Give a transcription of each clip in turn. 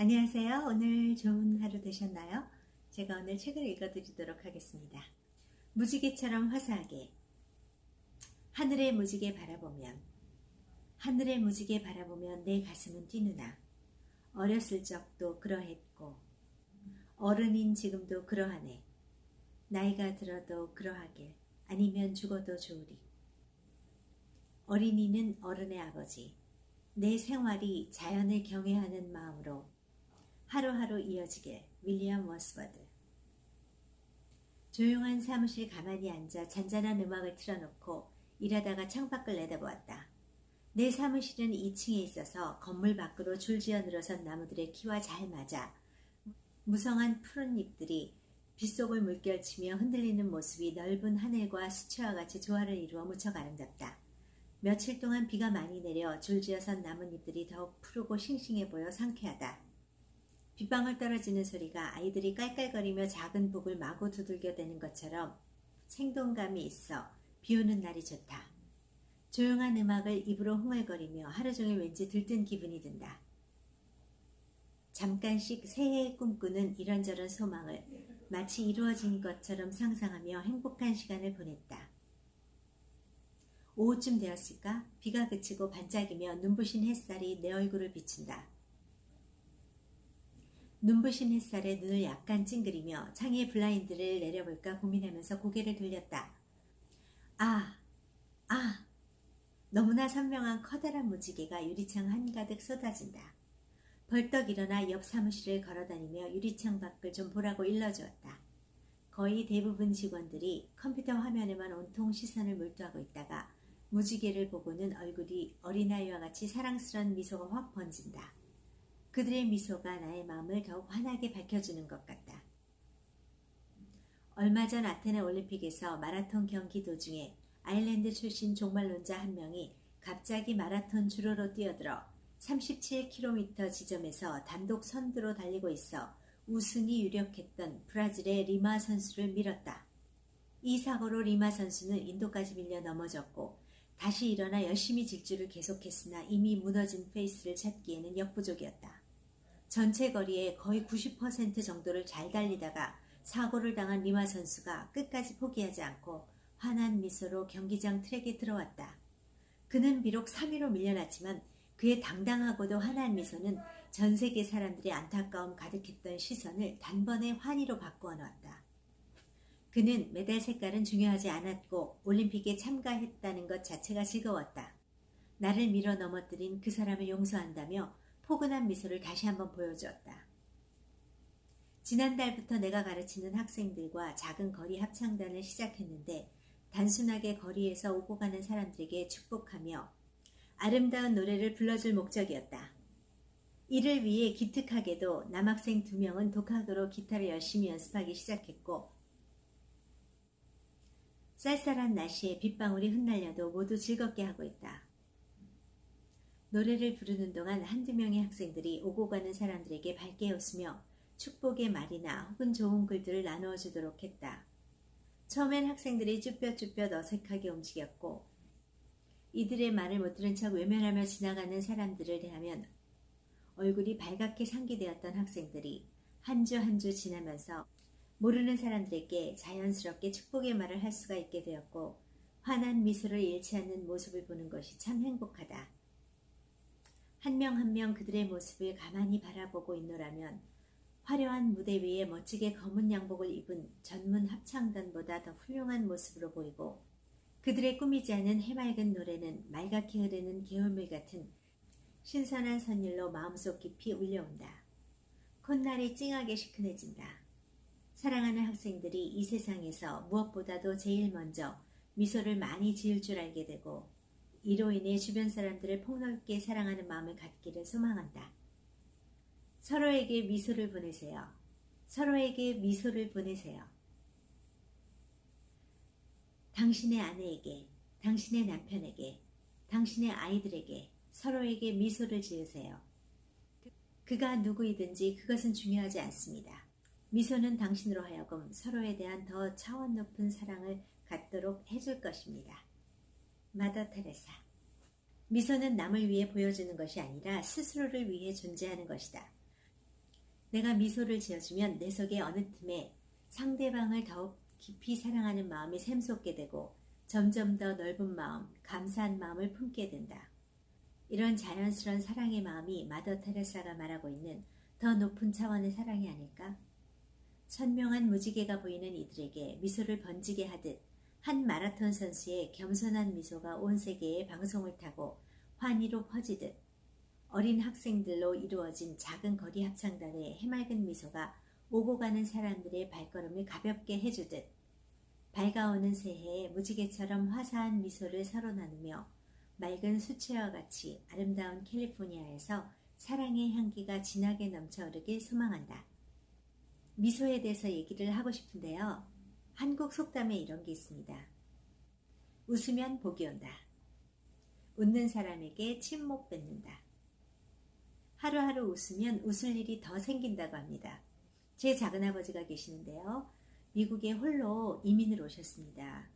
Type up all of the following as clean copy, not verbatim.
안녕하세요. 오늘 좋은 하루 되셨나요? 제가 오늘 책을 읽어드리도록 하겠습니다. 무지개처럼 화사하게. 하늘의 무지개 바라보면 내 가슴은 뛰누나. 어렸을 적도 그러했고 어른인 지금도 그러하네. 나이가 들어도 그러하길, 아니면 죽어도 좋으리. 어린이는 어른의 아버지. 내 생활이 자연을 경외하는 마음으로 하루하루 이어지길. 윌리엄 워스워드. 조용한 사무실 가만히 앉아 잔잔한 음악을 틀어놓고 일하다가 창밖을 내다보았다. 내 사무실은 2층에 있어서 건물 밖으로 줄지어 늘어선 나무들의 키와 잘 맞아 무성한 푸른 잎들이 빗속을 물결치며 흔들리는 모습이 넓은 하늘과 수채화 같이 조화를 이루어 무척 아름답다. 며칠 동안 비가 많이 내려 줄지어선 나뭇잎들이 더욱 푸르고 싱싱해 보여 상쾌하다. 빗방울 떨어지는 소리가 아이들이 깔깔거리며 작은 북을 마구 두들겨대는 것처럼 생동감이 있어 비오는 날이 좋다. 조용한 음악을 입으로 흥얼거리며 하루 종일 왠지 들뜬 기분이 든다. 잠깐씩 새해에 꿈꾸는 이런저런 소망을 마치 이루어진 것처럼 상상하며 행복한 시간을 보냈다. 오후쯤 되었을까? 비가 그치고 반짝이며 눈부신 햇살이 내 얼굴을 비춘다. 눈부신 햇살에 눈을 약간 찡그리며 창의 블라인드를 내려볼까 고민하면서 고개를 돌렸다. 너무나 선명한 커다란 무지개가 유리창 한가득 쏟아진다. 벌떡 일어나 옆 사무실을 걸어다니며 유리창 밖을 좀 보라고 일러주었다. 거의 대부분 직원들이 컴퓨터 화면에만 온통 시선을 몰두하고 있다가 무지개를 보고는 얼굴이 어린아이와 같이 사랑스러운 미소가 확 번진다. 그들의 미소가 나의 마음을 더욱 환하게 밝혀주는 것 같다. 얼마 전 아테네 올림픽에서 마라톤 경기 도중에 아일랜드 출신 종말론자 한 명이 갑자기 마라톤 주로로 뛰어들어 37km 지점에서 단독 선두로 달리고 있어 우승이 유력했던 브라질의 리마 선수를 밀었다. 이 사고로 리마 선수는 인도까지 밀려 넘어졌고 다시 일어나 열심히 질주를 계속했으나 이미 무너진 페이스를 찾기에는 역부족이었다. 전체 거리의 거의 90% 정도를 잘 달리다가 사고를 당한 리마 선수가 끝까지 포기하지 않고 환한 미소로 경기장 트랙에 들어왔다. 그는 비록 3위로 밀려났지만 그의 당당하고도 환한 미소는 전 세계 사람들의 안타까움 가득했던 시선을 단번에 환희로 바꾸어 놓았다. 그는 메달 색깔은 중요하지 않았고 올림픽에 참가했다는 것 자체가 즐거웠다. 나를 밀어 넘어뜨린 그 사람을 용서한다며 포근한 미소를 다시 한번 보여주었다. 지난달부터 내가 가르치는 학생들과 작은 거리 합창단을 시작했는데 단순하게 거리에서 오고 가는 사람들에게 축복하며 아름다운 노래를 불러줄 목적이었다. 이를 위해 기특하게도 남학생 2명은 독학으로 기타를 열심히 연습하기 시작했고 쌀쌀한 날씨에 빗방울이 흩날려도 모두 즐겁게 하고 있다. 노래를 부르는 동안 한두 명의 학생들이 오고 가는 사람들에게 밝게 웃으며 축복의 말이나 혹은 좋은 글들을 나누어 주도록 했다. 처음엔 학생들이 쭈뼛쭈뼛 어색하게 움직였고 이들의 말을 못 들은 척 외면하며 지나가는 사람들을 대하면 얼굴이 발갛게 상기되었던 학생들이 한 주 한 주 지나면서 모르는 사람들에게 자연스럽게 축복의 말을 할 수가 있게 되었고 환한 미소를 잃지 않는 모습을 보는 것이 참 행복하다. 한 명 한 명 그들의 모습을 가만히 바라보고 있노라면 화려한 무대 위에 멋지게 검은 양복을 입은 전문 합창단보다 더 훌륭한 모습으로 보이고 그들의 꾸미지 않은 해맑은 노래는 맑게 흐르는 개울물 같은 신선한 선율로 마음속 깊이 울려온다. 콧날이 찡하게 시큰해진다. 사랑하는 학생들이 이 세상에서 무엇보다도 제일 먼저 미소를 많이 지을 줄 알게 되고 이로 인해 주변 사람들을 폭넓게 사랑하는 마음을 갖기를 소망한다. 서로에게 미소를 보내세요. 서로에게 미소를 보내세요. 당신의 아내에게, 당신의 남편에게, 당신의 아이들에게 서로에게 미소를 지으세요. 그가 누구이든지 그것은 중요하지 않습니다. 미소는 당신으로 하여금 서로에 대한 더 차원 높은 사랑을 갖도록 해줄 것입니다. 마더 테레사. 미소는 남을 위해 보여주는 것이 아니라 스스로를 위해 존재하는 것이다. 내가 미소를 지어주면 내 속의 어느 틈에 상대방을 더욱 깊이 사랑하는 마음이 샘솟게 되고 점점 더 넓은 마음, 감사한 마음을 품게 된다. 이런 자연스러운 사랑의 마음이 마더 테레사가 말하고 있는 더 높은 차원의 사랑이 아닐까? 선명한 무지개가 보이는 이들에게 미소를 번지게 하듯 한 마라톤 선수의 겸손한 미소가 온 세계에 방송을 타고 환희로 퍼지듯 어린 학생들로 이루어진 작은 거리 합창단의 해맑은 미소가 오고 가는 사람들의 발걸음을 가볍게 해주듯 밝아오는 새해에 무지개처럼 화사한 미소를 서로 나누며 맑은 수채화 같이 아름다운 캘리포니아에서 사랑의 향기가 진하게 넘쳐흐르길 소망한다. 미소에 대해서 얘기를 하고 싶은데요. 한국 속담에 이런 게 있습니다. 웃으면 복이 온다. 웃는 사람에게 친목 뱉는다. 하루하루 웃으면 웃을 일이 더 생긴다고 합니다. 제 작은아버지가 계시는데요. 미국에 홀로 이민을 오셨습니다.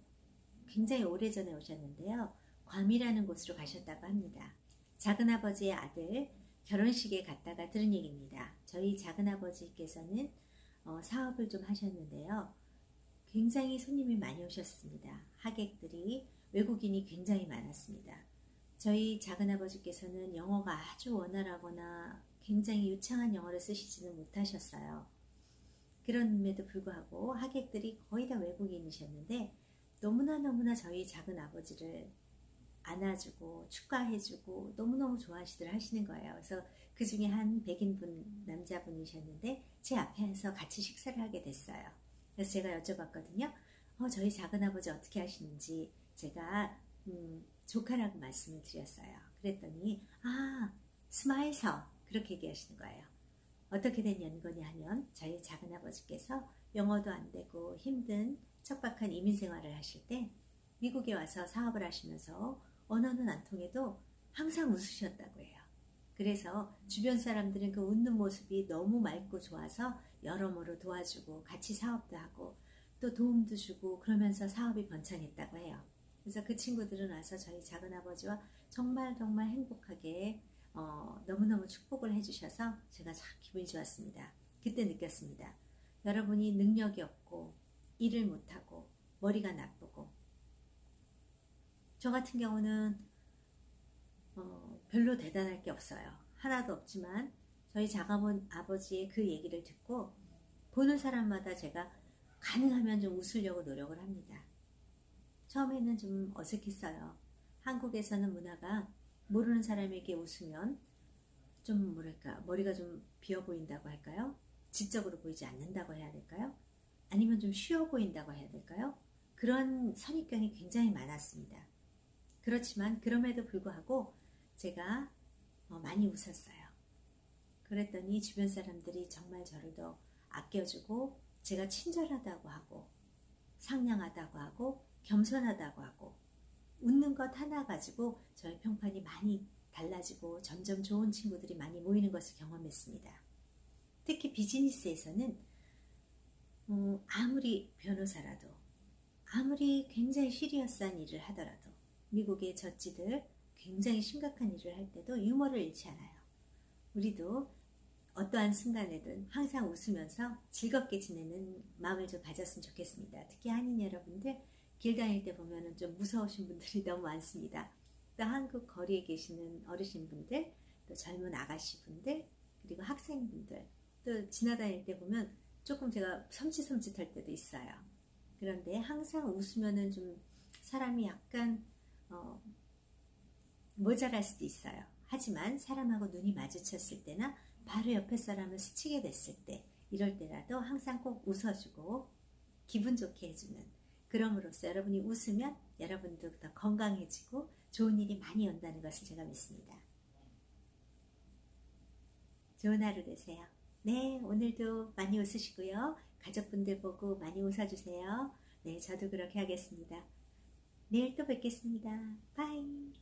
굉장히 오래전에 오셨는데요. 괌이라는 곳으로 가셨다고 합니다. 작은아버지의 아들 결혼식에 갔다가 들은 얘기입니다. 저희 작은아버지께서는 사업을 좀 하셨는데요. 굉장히 손님이 많이 오셨습니다. 하객들이 외국인이 굉장히 많았습니다. 저희 작은아버지께서는 영어가 아주 원활하거나 굉장히 유창한 영어를 쓰시지는 못하셨어요. 그럼에도 불구하고 하객들이 거의 다 외국인이셨는데 너무나 저희 작은아버지를 안아주고 축하해주고 너무너무 좋아하시들 하시는 거예요. 그래서 그 중에 한 백인분 남자분이셨는데 제 앞에서 같이 식사를 하게 됐어요. 그래서 제가 여쭤봤거든요. 저희 작은아버지 어떻게 하시는지 제가 조카라고 말씀을 드렸어요. 그랬더니 스마일서 그렇게 얘기하시는 거예요. 어떻게 된 연건이 하면 저희 작은아버지께서 영어도 안 되고 힘든 척박한 이민 생활을 하실 때 미국에 와서 사업을 하시면서 언어는 안 통해도 항상 웃으셨다고 해요. 그래서 주변 사람들은 그 웃는 모습이 너무 맑고 좋아서 여러모로 도와주고 같이 사업도 하고 또 도움도 주고 그러면서 사업이 번창했다고 해요. 그래서 그 친구들은 와서 저희 작은아버지와 정말 행복하게 너무너무 축복을 해주셔서 제가 참 기분이 좋았습니다. 그때 느꼈습니다. 여러분이 능력이 없고 일을 못하고 머리가 나쁘고 저 같은 경우는 별로 대단할 게 없어요. 하나도 없지만 저희 작아버지의 그 얘기를 듣고 보는 사람마다 제가 가능하면 좀 웃으려고 노력을 합니다. 처음에는 좀 어색했어요. 한국에서는 문화가 모르는 사람에게 웃으면 좀 머리가 좀 비어 보인다고 할까요? 지적으로 보이지 않는다고 해야 될까요? 아니면 좀 쉬워 보인다고 해야 될까요? 그런 선입견이 굉장히 많았습니다. 그렇지만 그럼에도 불구하고 제가 많이 웃었어요. 그랬더니 주변 사람들이 정말 저를 더 아껴주고 제가 친절하다고 하고 상냥하다고 하고 겸손하다고 하고 웃는 것 하나 가지고 저의 평판이 많이 달라지고 점점 좋은 친구들이 많이 모이는 것을 경험했습니다. 특히 비즈니스에서는 아무리 변호사라도 아무리 굉장히 시리어스한 일을 하더라도 미국의 젖지들 굉장히 심각한 일을 할 때도 유머를 잃지 않아요. 우리도 어떠한 순간에든 항상 웃으면서 즐겁게 지내는 마음을 좀 가졌으면 좋겠습니다. 특히 한인 여러분들 길 다닐 때 보면 좀 무서우신 분들이 너무 많습니다. 또 한국 거리에 계시는 어르신분들, 또 젊은 아가씨분들, 그리고 학생분들, 또 지나다닐 때 보면 조금 제가 섬찟할 때도 있어요. 그런데 항상 웃으면은 좀 사람이 약간 모자랄 수도 있어요. 하지만 사람하고 눈이 마주쳤을 때나 바로 옆에 사람을 스치게 됐을 때 이럴 때라도 항상 꼭 웃어주고 기분 좋게 해주는 그럼으로써 여러분이 웃으면 여러분도 더 건강해지고 좋은 일이 많이 온다는 것을 제가 믿습니다. 좋은 하루 되세요. 네, 오늘도 많이 웃으시고요. 가족분들 보고 많이 웃어주세요. 네, 저도 그렇게 하겠습니다. 내일 또 뵙겠습니다. 바이.